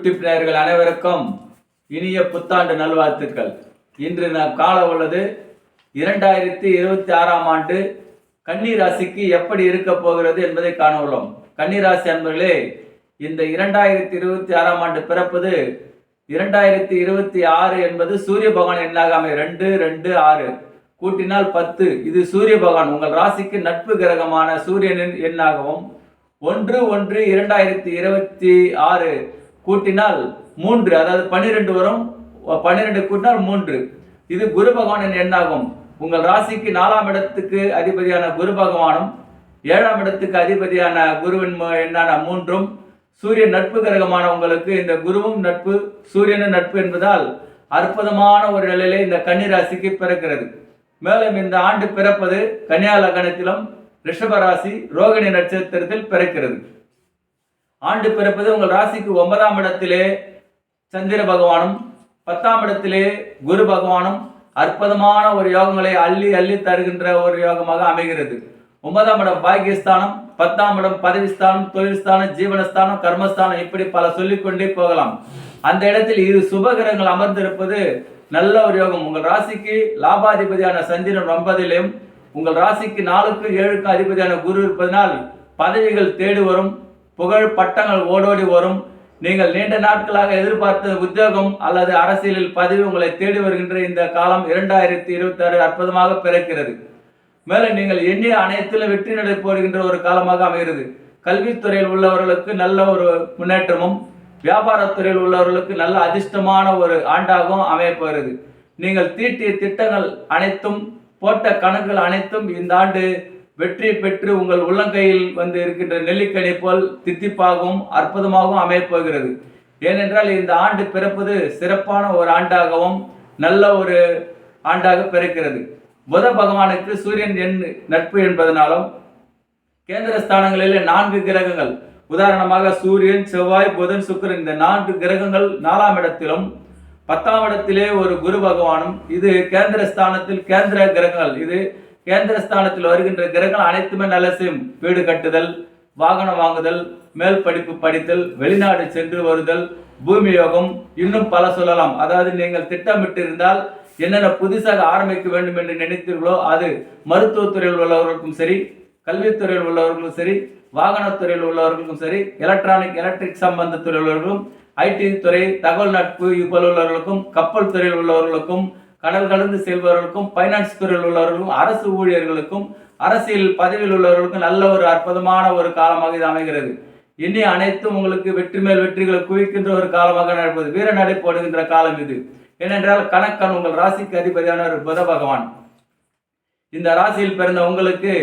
YouTube நேயர்கள் அனைவருக்கும் இனிய புத்தாண்டு நல்வாழ்த்துக்கள். இன்று நாம் காண உள்ளது 2026ஆம் ஆண்டு கன்னி ராசிக்கு எப்படி இருக்க போகிறது என்பதை காண உள்ளோம். கன்னி ராசி அன்பர்களே, இந்த 2026ஆம் ஆண்டு பிறப்பது 2026 என்பது சூரிய பகவான் எண்ணாக அமைய 226 கூட்டினால் 10. இது சூரிய பகவான் உங்கள் ராசிக்கு நட்பு கிரகமான சூரியனின் எண்ணாகவும் 1/1/2026 கூட்டினால் 3, அதாவது 12 வரும். 12 கூட்டினால் 3. இது குரு பகவானின் எண்ணாகும். உங்கள் ராசிக்கு 4ஆம் இடத்துக்கு அதிபதியான குரு பகவானும் 7ஆம் இடத்துக்கு அதிபதியான குருவின் எண்ணான 3ம் சூரியன் நட்பு கிரகமான உங்களுக்கு இந்த குருவும் நட்பு சூரியனும் நட்பு என்பதால் அற்புதமான ஒரு நிலையிலே இந்த கன்னி ராசிக்கு பிறக்கிறது. மேலும் இந்த ஆண்டு பிறப்பது கன்னியா லக்னத்திலும் ரிஷபராசி ரோகிணி நட்சத்திரத்தில் பிறக்கிறது. ஆண்டு பிறப்பது உங்கள் ராசிக்கு 9ஆம் இடத்திலே சந்திர பகவானும் 10ஆம் இடத்திலே குரு பகவானும் அற்புதமான ஒரு யோகங்களை அள்ளி அள்ளி தருகின்ற ஒரு யோகமாக அமைகிறது. 9ஆம் இடம் பாக்கியஸ்தானம், 10ஆம் இடம் பதவிஸ்தானம், தொழில்ஸ்தானம், ஜீவனஸ்தானம், கர்மஸ்தானம், இப்படி பல சொல்லிக்கொண்டே போகலாம். அந்த இடத்தில் இரு சுபகிரகங்கள் அமர்ந்திருப்பது நல்ல ஒரு யோகம். உங்கள் ராசிக்கு லாபாதிபதியான சந்திரன் 9லும் உங்கள் ராசிக்கு 4க்கும் 7க்கும் அதிபதியான குரு இருப்பதனால் பதவிகள் தேடி வரும், புகழ் பட்டங்கள் ஓடோடி வரும். நீங்கள் நீண்ட நாட்களாக எதிர்பார்த்த உத்தியோகம் அல்லது அரசியலில் பதவி உங்களை தேடி வருகின்ற இந்த காலம் 2026 அற்புதமாக பிறக்கிறது. மேலும் நீங்கள் எண்ணிய அனைத்திலும் வெற்றி நடை போடுகின்ற ஒரு காலமாக அமைகிறது. கல்வித்துறையில் உள்ளவர்களுக்கு நல்ல ஒரு முன்னேற்றமும், வியாபாரத்துறையில் உள்ளவர்களுக்கு நல்ல அதிர்ஷ்டமான ஒரு ஆண்டாகவும் அமையப்போகிறது. நீங்கள் தீட்டிய திட்டங்கள் அனைத்தும், போட்ட கணக்குகள் அனைத்தும் இந்த ஆண்டு வெற்றி பெற்று உங்கள் உள்ளங்கையில் வந்து இருக்கின்ற நெல்லிக்கனி போல் தித்திப்பாகவும் அற்புதமாகவும் அமையப்போகிறது. ஏனென்றால் இந்த ஆண்டு பிறப்பது சிறப்பான ஒரு ஆண்டாகவும் நல்ல ஒரு ஆண்டாக பிறக்கிறது. புத பகவானுக்கு சூரியன் நட்பு என்பதனாலும் கேந்திர ஸ்தானங்களில் 4 கிரகங்கள், உதாரணமாக சூரியன், செவ்வாய், புதன், சுக்கிரன், இந்த 4 கிரகங்கள் 4ஆம் இடத்திலும் 10ஆம் இடத்திலே ஒரு குரு பகவானும், இது கேந்திர ஸ்தானத்தில் கேந்திர கிரகங்கள். இது கேந்திர ஸ்தானத்தில் வருகின்ற கிரகங்கள் அனைத்துமே நல்ல செய்யும். வீடு கட்டுதல், வாகனம் வாங்குதல், மேல் படிப்பு படித்தல், வெளிநாடு சென்று வருதல், பூமி யோகம், இன்னும் பல சொல்லலாம். அதாவது நீங்கள் திட்டமிட்டு இருந்தால் என்னென்ன புதுசாக ஆரம்பிக்க வேண்டும் என்று நினைத்தீர்களோ அது மருத்துவத்துறையில் உள்ளவர்களுக்கும் சரி, கல்வித்துறையில் உள்ளவர்களுக்கும் சரி, வாகனத்துறையில் உள்ளவர்களுக்கும் சரி, எலக்ட்ரிக் சம்பந்த துறையில் உள்ளவர்களும், ஐடி துறை, தகவல் நட்பு இப்போல் உள்ளவர்களுக்கும், கப்பல் துறையில் உள்ளவர்களுக்கும், கடல் கடந்து செல்பவர்களுக்கும், பைனான்ஸ் துறையில் உள்ளவர்களுக்கும், அரசு ஊழியர்களுக்கும், அரசியல் பதவியில் உள்ளவர்களுக்கும் நல்ல ஒரு அற்புதமான ஒரு காலமாக இது அமைகிறது. இனி அனைத்தும் உங்களுக்கு வெற்றி மேல் வெற்றிகளை குவிக்கின்ற ஒரு காலமாக நடப்பது, வீர நடை போடுகின்ற காலம் இது. ஏனென்றால் கணக்கன் உங்கள் ராசிக்கு அதிபதியான ஒரு புத பகவான். இந்த ராசியில் பிறந்த உங்களுக்கு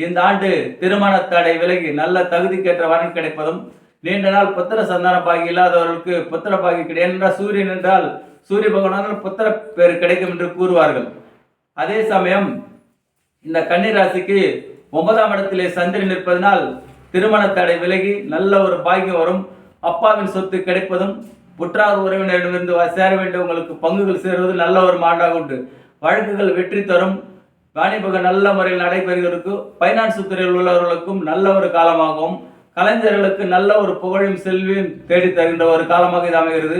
இந்த ஆண்டு திருமண தடை விலகி நல்ல தகுதிக்கேற்ற வரன் கிடைப்பதும், நீண்ட நாள் புத்திர சந்தான பாகி இல்லாதவர்களுக்கு புத்திர பாகி கிடையாது. என்றால் சூரியன் என்றால் சூரிய பகவானால் புத்திர பேர் கிடைக்கும் என்று கூறுவார்கள். அதே சமயம் இந்த கன்னி ராசிக்கு 9ஆம் இடத்திலே சந்திரன் இருப்பதனால் திருமண தடை விலகி நல்ல ஒரு பாக்கியம் வரும். அப்பாவின் சொத்து கிடைப்பதும், உற்றார் உறவினரிடமிருந்து சேர வேண்டிய உங்களுக்கு பங்குகள் சேருவது நல்ல ஒரு மாண்டாக உண்டு. வழக்குகள் வெற்றி தரும். வாணிபகம் நல்ல முறையில் நடைபெறுவதற்கு, பைனான்ஸ் துறையில் உள்ளவர்களுக்கும் நல்ல ஒரு காலமாகவும், கலைஞர்களுக்கு நல்ல ஒரு புகழையும் செல்வியும் தேடி தருகின்ற ஒரு காலமாக இது அமைகிறது.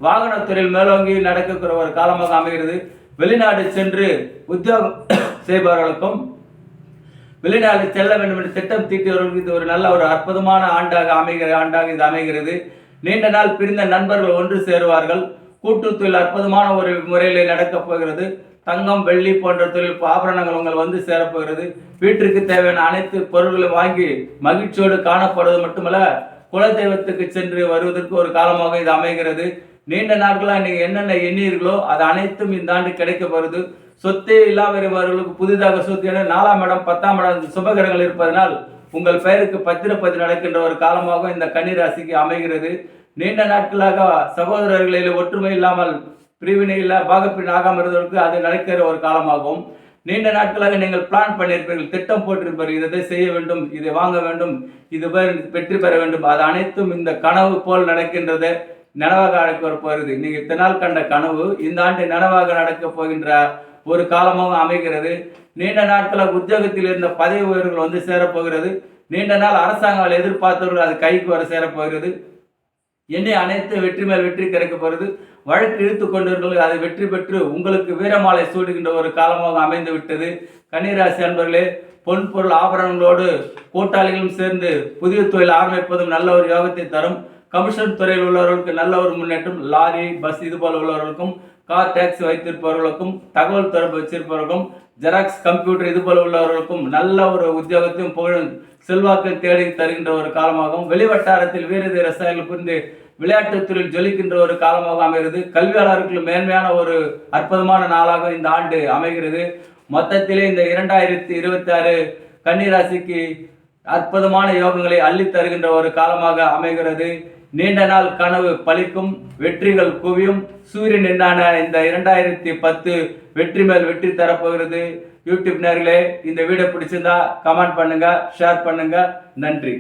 வாகனத்துறையில் மேலோங்கி நடக்கிற ஒரு காலமாக அமைகிறது. வெளிநாடு சென்று உத்தியோகம் செய்பவர்களுக்கும், வெளிநாடு செல்ல வேண்டும் என்று திட்டம் தீட்டியவர்களுக்கு இது ஒரு நல்ல ஒரு அற்புதமான ஆண்டாக இது அமைகிறது. நீண்ட நாள் பிரிந்த நண்பர்கள் ஒன்று சேருவார்கள். கூட்டு தொழில் அற்புதமான ஒரு முறையில் நடக்கப் போகிறது. தங்கம், வெள்ளி போன்ற தொழில் ஆபரணங்கள் உங்கள் வந்து சேரப்போகிறது. வீட்டிற்கு தேவையான அனைத்து பொருட்களும் வாங்கி மகிழ்ச்சியோடு காணப்படுவது மட்டுமல்ல, குலதெய்வத்துக்கு சென்று வருவதற்கு ஒரு காலமாக இது அமைகிறது. நீண்ட நாட்களாக நீங்கள் என்னென்ன எண்ணீர்களோ அது அனைத்தும் இந்த ஆண்டு கிடைக்க போகிறது. சொத்தே இல்லாதவர்களுக்கு புதிதாக சொத்து, என 4ஆம் இடம் 10ஆம் இடம் சுபகிரகங்கள் இருப்பதனால் உங்கள் பெயருக்கு பத்திரப்பதி நடக்கின்ற ஒரு காலமாக இந்த கன்னி ராசிக்கு அமைகிறது. நீண்ட நாட்களாக சகோதரர்களில் ஒற்றுமை இல்லாமல், பிரிவினை இல்ல பாகப்பின் ஆகாமல் இருந்தவர்களுக்கு அது நடக்கிற ஒரு காலமாகவும், நீண்ட நாட்களாக நீங்கள் பிளான் பண்ணியிருப்பீர்கள், திட்டம் போட்டிருப்பீர்கள், இதை செய்ய வேண்டும், இதை வாங்க வேண்டும், இது வெற்றி பெற வேண்டும், அது அனைத்தும் இந்த கனவு போல் நடக்கின்றது, நனவாக நடக்க போகிறது. நீங்கள் இத்தனை நாள் கண்ட கனவு இந்த ஆண்டு நனவாக நடக்கப் போகின்ற ஒரு காலமாக அமைகிறது. நீண்ட நாட்களாக உத்தியோகத்தில் இருந்த பதவி உயர்வுகள் வந்து சேரப்போகிறது. நீண்ட நாள் அரசாங்கம் எதிர்பார்த்தவர்கள் அது கைக்கு வர சேரப்போகிறது. எண்ணி அனைத்து வெற்றி மேல் வெற்றி கிடைக்க போகிறது. வழக்கு இழுத்து கொண்டவர்கள் அதை வெற்றி பெற்று உங்களுக்கு வீரமாலை சூடுகின்ற ஒரு காலமாக அமைந்து விட்டது. கன்னிராசி அன்பர்களே, பொன் பொருள் ஆபரணங்களோடு கூட்டாளிகளும் சேர்ந்து புதிய தொழில் ஆரம்பிப்பதும் நல்ல ஒரு யோகத்தை தரும். கமிஷன் துறையில் உள்ளவர்களுக்கு நல்ல ஒரு முன்னேற்றம். லாரி, பஸ் இது போல உள்ளவர்களுக்கும், கார் டாக்ஸி வைத்திருப்பவர்களுக்கும், தகவல் தொடர்பு வச்சிருப்பவர்களுக்கும், ஜெராக்ஸ் கம்ப்யூட்டர் இது போல உள்ளவர்களுக்கும் நல்ல ஒரு உத்தியோகத்தையும் புகழும் செல்வாக்கை தேடி தருகின்ற ஒரு காலமாகவும், வெளிவட்டாரத்தில் வீரதீர செயல்கள் புரிந்து விளையாட்டுத் துறையில் ஜொலிக்கின்ற ஒரு காலமாக அமைகிறது. கல்வியாளர்களுக்கு மேன்மையான ஒரு அற்புதமான நாளாக இந்த ஆண்டு அமைகிறது. மொத்தத்திலே இந்த 2026 கன்னிராசிக்கு அற்புதமான யோகங்களை அள்ளி தருகின்ற ஒரு காலமாக அமைகிறது. நீண்ட நாள் கனவு பலிக்கும், வெற்றிகள் குவியும். சூரியன் என்னான இந்த 2010 வெற்றி மேல் வெற்றி தரப்போகிறது. யூடியூப் நேயர்களே, இந்த வீடியோ பிடிச்சிருந்தா கமெண்ட் பண்ணுங்க, ஷேர் பண்ணுங்க. நன்றி.